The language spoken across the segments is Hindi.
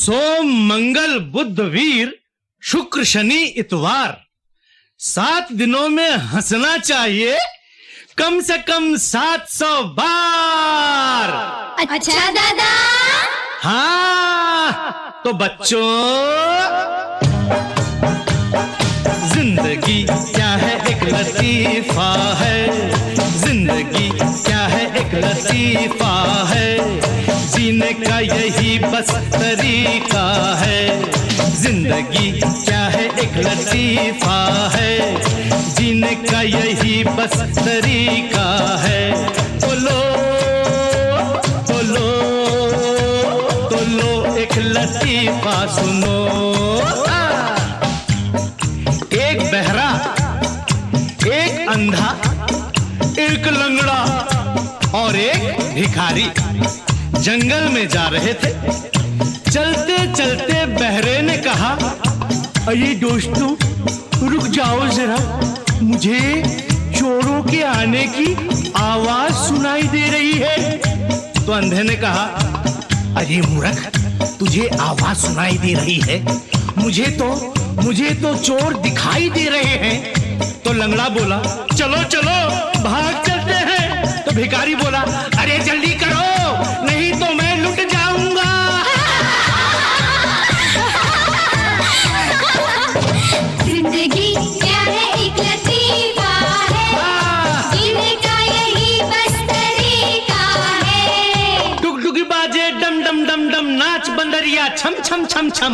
सोम मंगल बुध वीर शुक्र शनि इतवार 7 दिनों में हंसना चाहिए कम से कम 700 बार। अच्छा दादा। हाँ तो बच्चों, जिंदगी क्या है एक लतीफा है, जिंदगी क्या है एक लतीफा है, जीने का यही बस तरीका है। जिंदगी क्या है एक लतीफा है, जीने का यही बस तरीका है। बोलो बोलो बोलो एक लतीफा सुनो। एक बहरा, एक अंधा, एक लंगड़ा और एक भिखारी जंगल में जा रहे थे। चलते चलते बहरे ने कहा, अरे दोस्तों रुक जाओ जरा, मुझे चोरों के आने की आवाज सुनाई दे रही है। तो अंधे ने कहा, अरे मूर्ख, तुझे आवाज सुनाई दे रही है, मुझे तो चोर दिखाई दे रहे हैं। तो लंगड़ा बोला, चलो चलो भाग चलते हैं। तो भिखारी बोला, अरे जल्दी करो नहीं तो मैं लुट जाऊंगा। जिंदगी क्या है एक लतीफा है, जीने का यही बस तरीका है। डुगडुगी बाजे डम डम डम डम, नाच बंदरिया छम छम छम छम।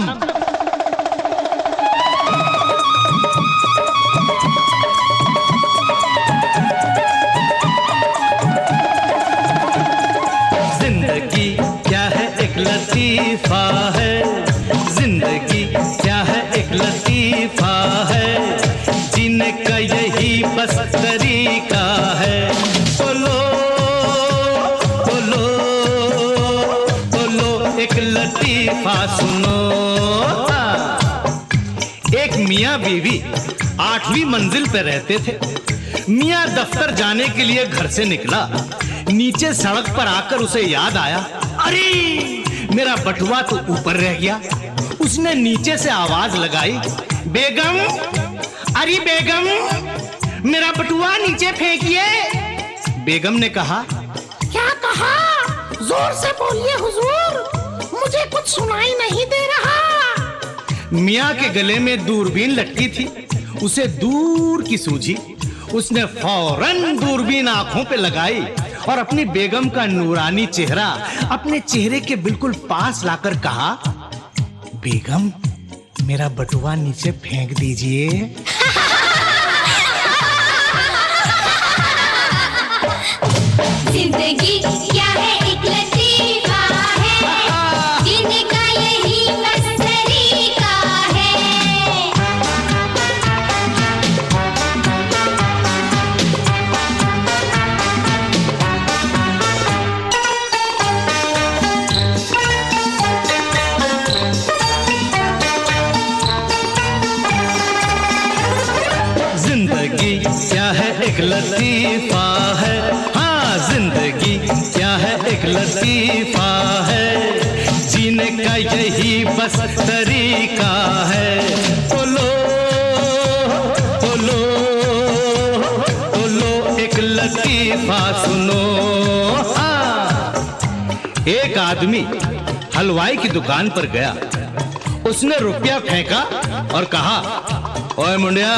जिंदगी क्या है एक लतीफा है, जिंदगी क्या है एक लतीफा है, जीने का यही बस तरीका है। बोलो बोलो बोलो एक लतीफा सुनो। एक मियाँ बीवी 8वीं मंजिल पे रहते थे। मियाँ दफ्तर जाने के लिए घर से निकला। नीचे सड़क पर आकर उसे याद आया, अरे मेरा बटुआ तो ऊपर रह गया। उसने नीचे से आवाज लगाई, बेगम, अरे बेगम, मेरा बटुआ नीचे फेंकिए। बेगम ने कहा, क्या कहा? जोर से बोलिए हुजूर, मुझे कुछ सुनाई नहीं दे रहा। मियाँ के गले में दूरबीन लटकी थी, उसे दूर की सूझी। उसने फौरन दूरबीन आंखों पे लगाई और अपनी बेगम का नूरानी चेहरा अपने चेहरे के बिल्कुल पास लाकर कहा, बेगम, मेरा बटुआ नीचे फेंक दीजिए। जिंदगी क्या है एक लतीफा है, जीने का यही बस तरीका है। जिंदगी क्या है एक लतीफा है, हाँ जिंदगी क्या है एक लतीफा है, जीने का यही बस तरीका है। बोलो बोलो बोलो एक लतीफा सुनो। हाँ, एक आदमी हलवाई की दुकान पर गया। उसने रुपया फेंका और कहा, ओए मुंडिया,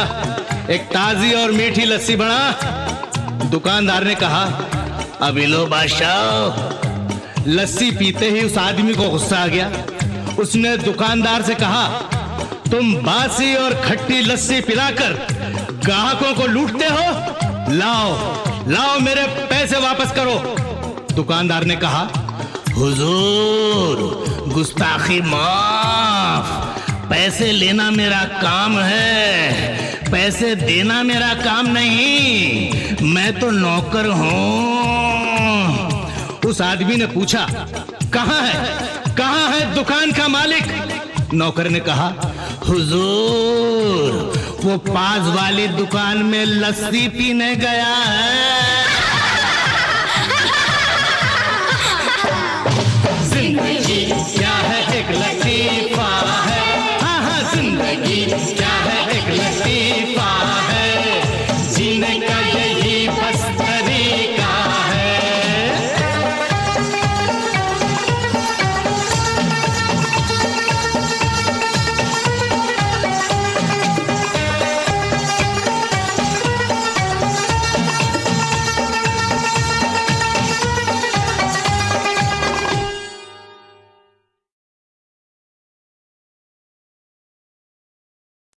एक ताजी और मीठी लस्सी बना। दुकानदार ने कहा, अभी लो बादशाह। लस्सी पीते ही उस आदमी को गुस्सा आ गया। उसने दुकानदार से कहा, तुम बासी और खट्टी लस्सी पिलाकर ग्राहकों को लूटते हो, लाओ लाओ मेरे पैसे वापस करो। दुकानदार ने कहा, हुजूर गुस्ताखी माफ, पैसे लेना मेरा काम है, पैसे देना मेरा काम नहीं, मैं तो नौकर हूं। उस आदमी ने पूछा, कहां है दुकान का मालिक? नौकर ने कहा, हुजूर वो पास वाली दुकान में लस्सी पीने गया है।